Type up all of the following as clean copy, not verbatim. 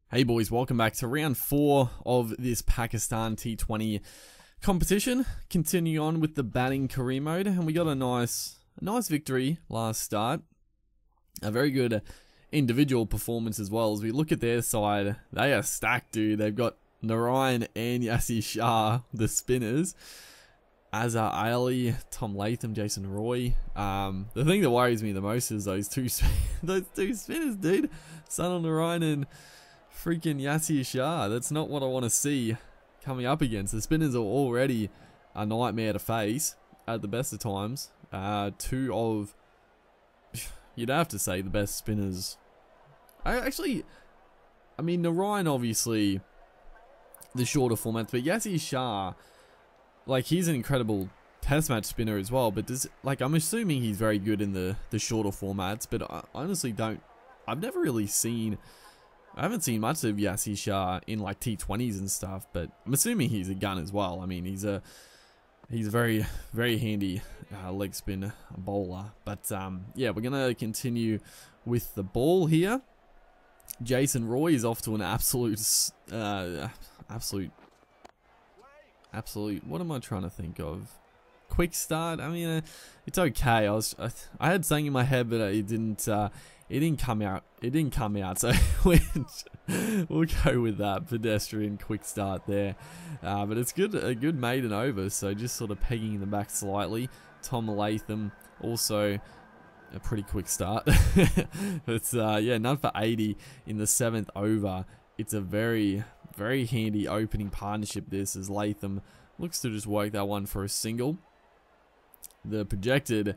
Hey boys, welcome back to round 4 of this Pakistan T20 competition. Continue on with the batting career mode, and we got a nice victory last start. A very good individual performance as well. As we look at their side, they are stacked, dude. They've got Narayan and Yasir Shah, the spinners. Azhar Ali, Tom Latham, Jason Roy. The thing that worries me the most is those two spinners, dude. Sunil Narayan and freaking Yasir Shah. That's not what I want to see coming up against. The spinners are already a nightmare to face at the best of times. Two of, you'd have to say, the best spinners. I mean, Narayan obviously the shorter formats, but Yasir Shah, like, he's an incredible test match spinner as well. But I'm assuming he's very good in the shorter formats. But I honestly I've never really seen. I haven't seen much of Yasir Shah in like T20s and stuff, but I'm assuming he's a gun as well. I mean, he's a very, very handy leg spin bowler. But yeah, we're gonna continue with the ball here. Jason Roy is off to an absolute. What am I trying to think of? Quick start. I mean, it's okay. I had something in my head, but it didn't come out. It didn't come out. So we'll go with that pedestrian quick start there. But it's good. A good maiden over. So just sort of pegging in the back slightly. Tom Latham also a pretty quick start. But yeah, none for 80 in the 7th over. It's a very, very handy opening partnership. This as Latham looks to just work that one for a single. The projected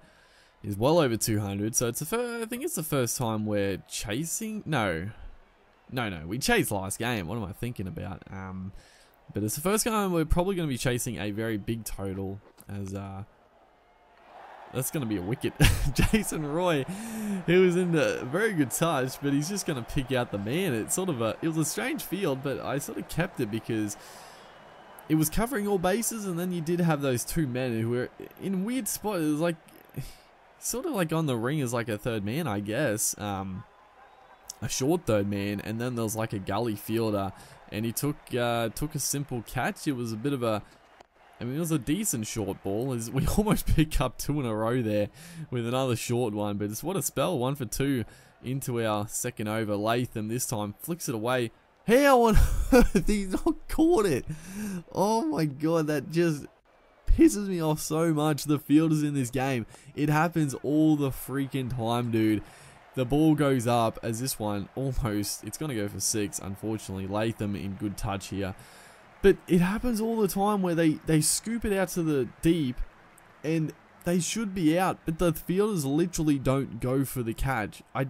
is well over 200, so it's I think it's the first time we're chasing. No, we chased last game. What am I thinking about? But it's the first time we're probably going to be chasing a very big total. As that's going to be a wicket. Jason Roy, he was in a very good touch, but he's just going to pick out the man. It's sort of it was a strange field, but I sort of kept it because it was covering all bases, and then you did have those two men who were in weird spots. It was like sort of like on the ring as like a third man, I guess. A short third man, and then there was like a gully fielder, and he took a simple catch. It was a bit of a, I mean, it was a decent short ball. As we almost pick up 2 in a row there with another short one, but it's what a spell. 1 for 2 into our second over. Latham this time flicks it away. How on earth he's not caught it? Oh my god, that just pisses me off so much. The fielders in this game, it happens all the freaking time, dude. The ball goes up as this one almost, it's going to go for 6, unfortunately. Latham in good touch here. But it happens all the time where they scoop it out to the deep and they should be out, but the fielders literally don't go for the catch. I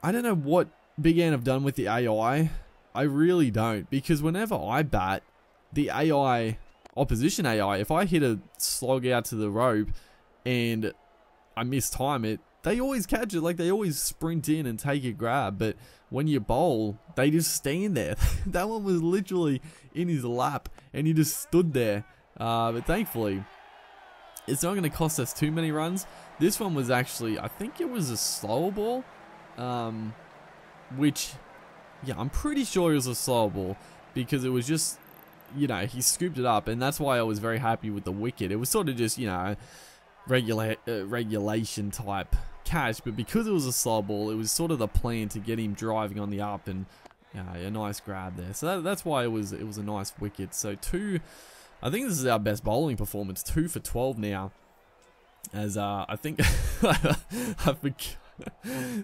don't know what Big Ant have done with the AI. I really don't, because whenever I bat, the AI, opposition AI, if I hit a slog out to the rope and I mistime it, they always catch it. Like, they always sprint in and take a grab. But when you bowl, they just stand there. That one was literally in his lap and he just stood there. But thankfully, it's not going to cost us too many runs. This one was actually, I think it was a slower ball. Which, yeah, I'm pretty sure it was a slower ball, because it was just, you know, he scooped it up, and that's why I was very happy with the wicket. It was sort of just, you know, regulation type catch, but because it was a slow ball, it was sort of the plan to get him driving on the up, and a nice grab there. So that's why it was a nice wicket. So I think this is our best bowling performance. 2 for 12 now. As I think I forgot.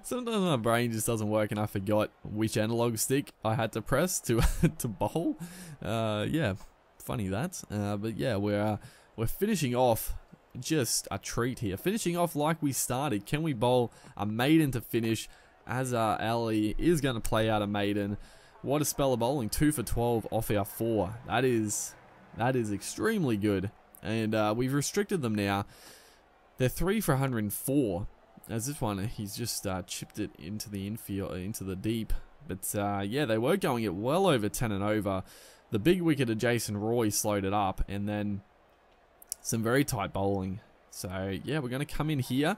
Sometimes my brain just doesn't work, and I forgot which analog stick I had to press to bowl. Yeah, funny that. But yeah, we're finishing off just a treat here. Finishing off like we started. Can we bowl a maiden to finish? Azhar Ali is going to play out a maiden. What a spell of bowling. 2 for 12 off our 4. That is extremely good, and we've restricted them now. They're 3 for 104. As this one, he's just chipped it into the infield, into the deep. But yeah, they were going it well over 10 and over. The big wicket of Jason Roy slowed it up, and then some very tight bowling. So yeah, we're going to come in here.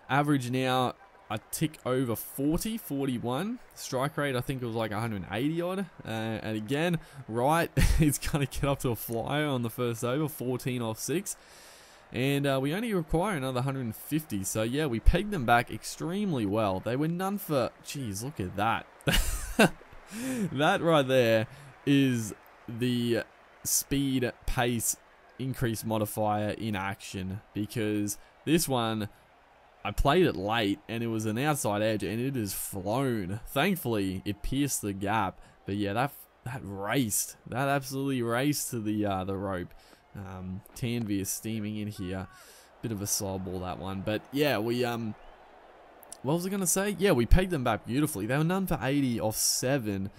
Average now a tick over 40, 41. Strike rate, I think it was like 180 odd. And again, right, he's going to get up to a flyer on the first over, 14 off 6. And we only require another 150. So yeah, we pegged them back extremely well. They were none for, geez, look at that. That right there is the speed pace increase modifier in action, because this one, I played it late and it was an outside edge and it has flown. Thankfully, it pierced the gap. But yeah, that raced. That absolutely raced to the rope. TNV is steaming in here. Bit of a slow ball, that one. But yeah, we what was I gonna say? Yeah, we pegged them back beautifully. They were none for 80 off 7,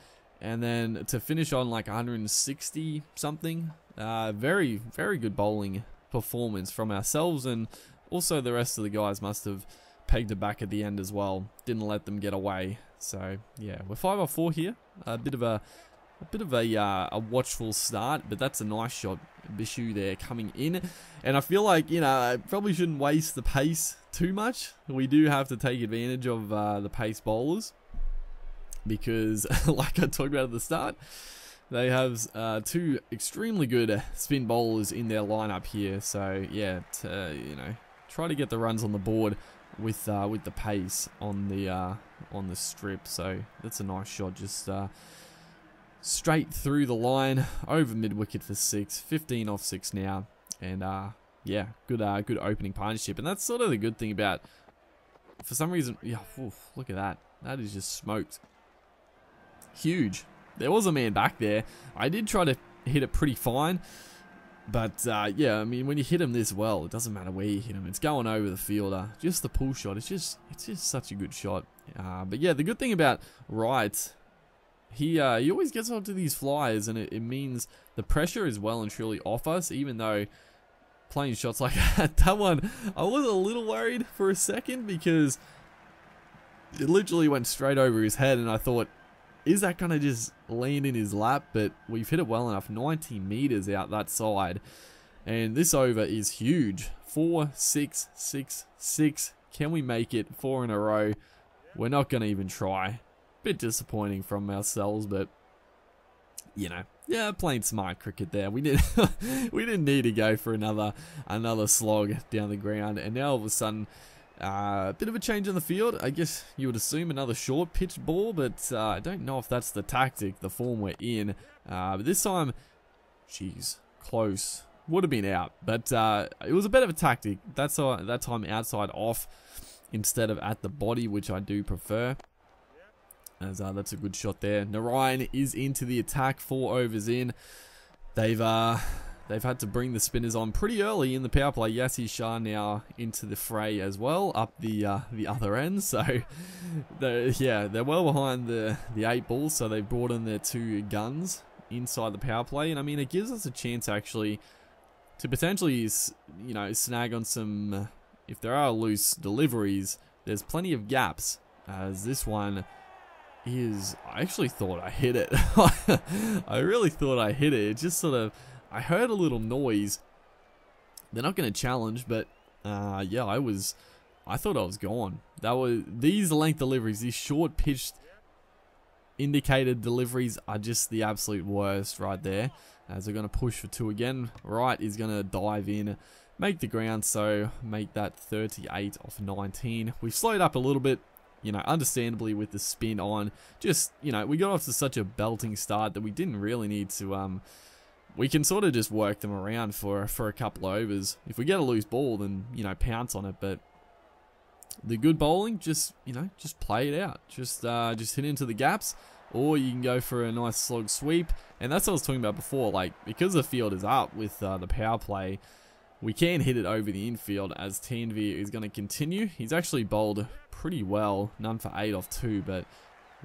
and then to finish on like 160 something. Very, very good bowling performance from ourselves, and also the rest of the guys must have pegged it back at the end as well. Didn't let them get away. So yeah, we're 5 off 4 here. A bit of a watchful start, but that's a nice shot. Bishu there coming in, and I feel like, you know, I probably shouldn't waste the pace too much. We do have to take advantage of the pace bowlers, because like I talked about at the start, they have 2 extremely good spin bowlers in their lineup here. So yeah, you know, try to get the runs on the board with the pace on the strip. So that's a nice shot, just straight through the line, over mid-wicket for 6, 15 off 6 now, and yeah, good opening partnership. And that's sort of the good thing about, for some reason, yeah, oof, look at that. That is just smoked. Huge. There was a man back there. I did try to hit it pretty fine, but yeah, I mean, when you hit him this well, it doesn't matter where you hit him. It's going over the fielder. Just the pull shot. It's just such a good shot. But yeah, the good thing about Wright, he always gets onto these flyers, and it means the pressure is well and truly off us, even though playing shots like that one, I was a little worried for a second, because it literally went straight over his head, and I thought, is that going to just land in his lap? But we've hit it well enough, 90 meters out that side, and this over is huge. 4, 6, 6, 6. Can we make it 4 in a row? We're not going to even try. Bit disappointing from ourselves, but you know, yeah, playing smart cricket there. We didn't need to go for another slog down the ground, and now all of a sudden, a bit of a change in the field. I guess you would assume another short pitched ball, but I don't know if that's the tactic, the form we're in. But this time, geez, close. Would have been out, but it was a bit of a tactic. That time outside off instead of at the body, which I do prefer. As that's a good shot there. Narayan is into the attack, 4 overs in. They've had to bring the spinners on pretty early in the power play. Yasir Shah now into the fray as well, up the other end. So they're well behind the 8 balls. So they've brought in their 2 guns inside the power play, and I mean, it gives us a chance actually to potentially, you know, snag on some. If there are loose deliveries, there's plenty of gaps. As this one is, I actually thought I hit it. I really thought I hit it. It just sort of, I heard a little noise. They're not going to challenge, but yeah, I thought I was gone. These length deliveries, these short pitched indicated deliveries are just the absolute worst right there. As they're going to push for 2 again. Wright is going to dive in, make the ground, so make that 38 off 19. We've slowed up a little bit, you know, understandably with the spin on. Just, you know, we got off to such a belting start that we didn't really need to, we can sort of just work them around for a couple of overs. If we get a loose ball, then, you know, pounce on it. But the good bowling, just, you know, just play it out. Just hit into the gaps, or you can go for a nice slog sweep. And that's what I was talking about before. Like, because the field is up with the power play, we can hit it over the infield, as TNV is going to continue. He's actually bowled pretty well, none for 8 off 2, but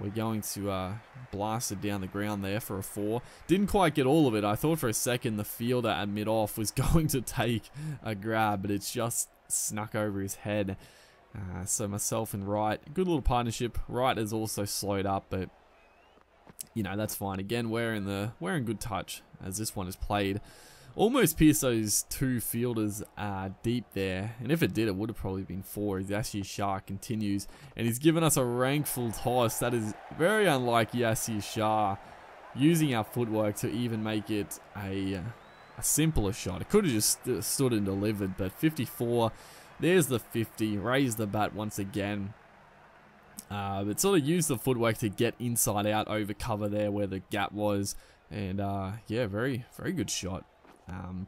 we're going to blast it down the ground there for a 4. Didn't quite get all of it. I thought for a second the fielder at mid-off was going to take a grab, but it's just snuck over his head. So myself and Wright, good little partnership. Wright has also slowed up, but you know, that's fine. Again, we're in good touch, as this one is played almost pierced those 2 fielders deep there. And if it did, it would have probably been 4 as Yasir Shah continues. And he's given us a rankful toss. That is very unlike Yasir Shah using our footwork to even make it a simpler shot. It could have just stood and delivered, but 54, there's the 50, raise the bat once again. But sort of used the footwork to get inside out over cover there where the gap was, and yeah, very good shot.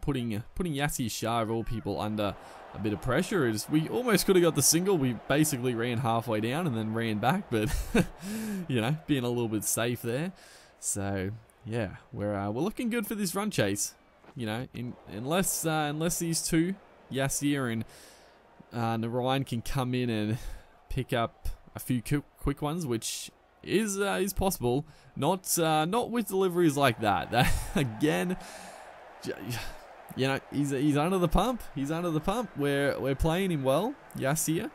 Putting Yasir Shah of all people under a bit of pressure. We almost could have got the single. We basically ran halfway down and then ran back, but you know, being a little bit safe there. So yeah, we're looking good for this run chase. You know, unless these two, Yasir and Narayan, can come in and pick up a few quick ones, which is possible. Not with deliveries like that. That again, you know, he's under the pump. He's under the pump. We're playing him well, Yasir,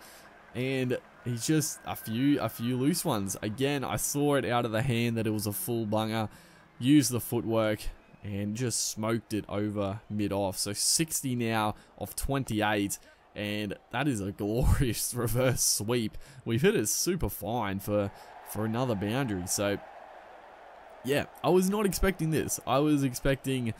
and he's just a few loose ones. Again, I saw it out of the hand that it was a full bunger. Used the footwork and just smoked it over mid-off. So 60 now off 28, and that is a glorious reverse sweep. We've hit it super fine for another boundary. So yeah, I was not expecting this. I was expecting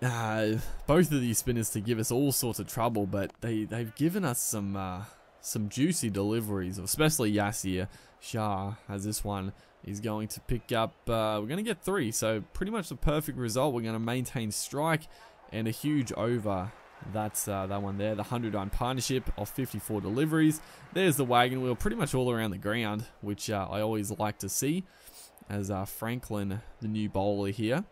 both of these spinners to give us all sorts of trouble, but they've given us some juicy deliveries, especially Yasir Shah, as this one is going to pick up. We're going to get 3, so pretty much the perfect result. We're going to maintain strike and a huge over. That's that one there, the 100-run partnership of 54 deliveries. There's the wagon wheel pretty much all around the ground, which I always like to see, as Franklin, the new bowler here.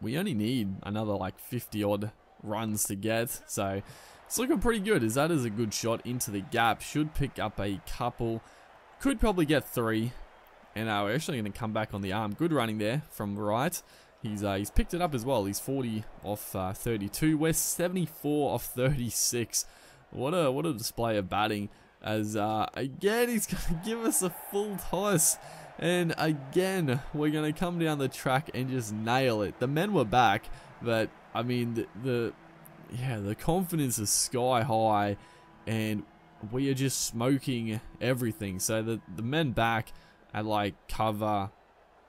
We only need another like 50 odd runs to get, so it's looking pretty good. As that is a good shot into the gap, should pick up a couple, could probably get 3. And we're actually going to come back on the arm. Good running there from right. He's picked it up as well. He's 40 off 32. We're 74 off 36. What a display of batting. As again, he's going to give us a full toss. And again, we're going to come down the track and just nail it. The men were back, but I mean, the confidence is sky high, and we are just smoking everything. So the men back at like cover,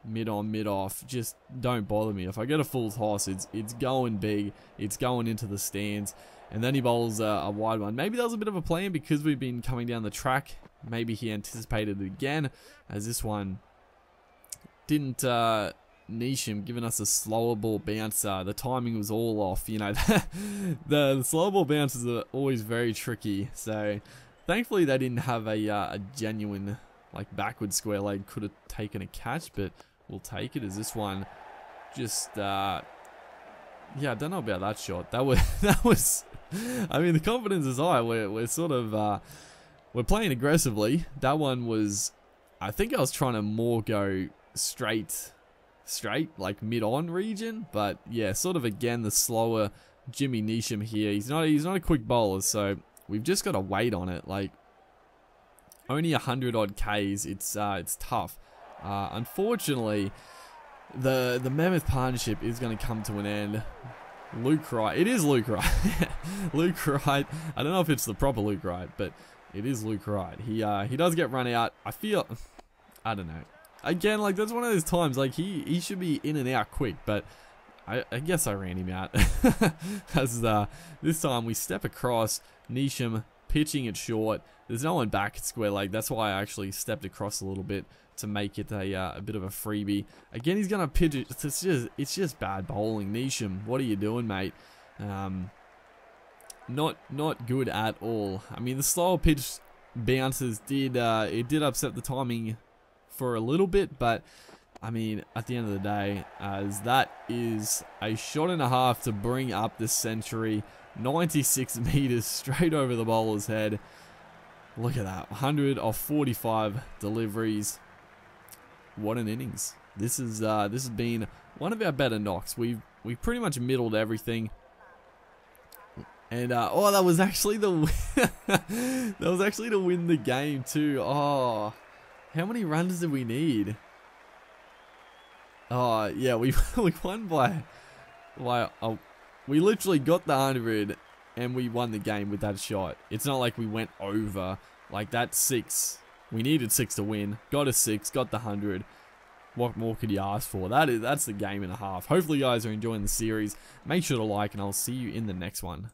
mid on, mid off, just don't bother me. If I get a full toss, it's going big, it's going into the stands. And then he bowls a wide one. Maybe that was a bit of a plan because we've been coming down the track. Maybe he anticipated it again, as this one didn't niche him, giving us a slower ball bouncer. The timing was all off. You know, the slower ball bouncers are always very tricky. So thankfully they didn't have a genuine like backward square leg. Could have taken a catch, but we'll take it. As this one just yeah, I don't know about that shot. That was I mean, the confidence is high. We're sort of we're playing aggressively. That one was, I think I was trying to more go straight like mid-on region, but yeah, sort of again the slower Jimmy Neesham here. He's not a quick bowler, so we've just got to wait on it. Like only 100 odd Ks, it's tough. Unfortunately, the Mammoth partnership is going to come to an end. Luke Wright, it is Luke Wright. Luke Wright. I don't know if it's the proper Luke Wright, but it is Luke Wright. He does get run out. I don't know. Again, like that's one of those times, like he should be in and out quick, but I guess I ran him out. As this time we step across, Neesham pitching it short. There's no one back at square leg. That's why I actually stepped across a little bit to make it a bit of a freebie. Again, he's gonna pitch it. It's just bad bowling. Neesham, what are you doing, mate? Not good at all. I mean, the slower pitch bounces did upset the timing for a little bit, but I mean, at the end of the day, as that is a shot and a half to bring up the century, 96 meters straight over the bowler's head. Look at that, 100 off 45 deliveries. What an innings! This has been one of our better knocks. We've pretty much middled everything. And oh, that was actually the that was actually to win the game too. Oh, how many runs did we need? Oh yeah, we won by Like, we literally got the 100 and we won the game with that shot. It's not like we went over. Like, that's 6. We needed 6 to win. Got a 6, got the 100. What more could you ask for? That's the game and a half. Hopefully you guys are enjoying the series. Make sure to like, and I'll see you in the next one.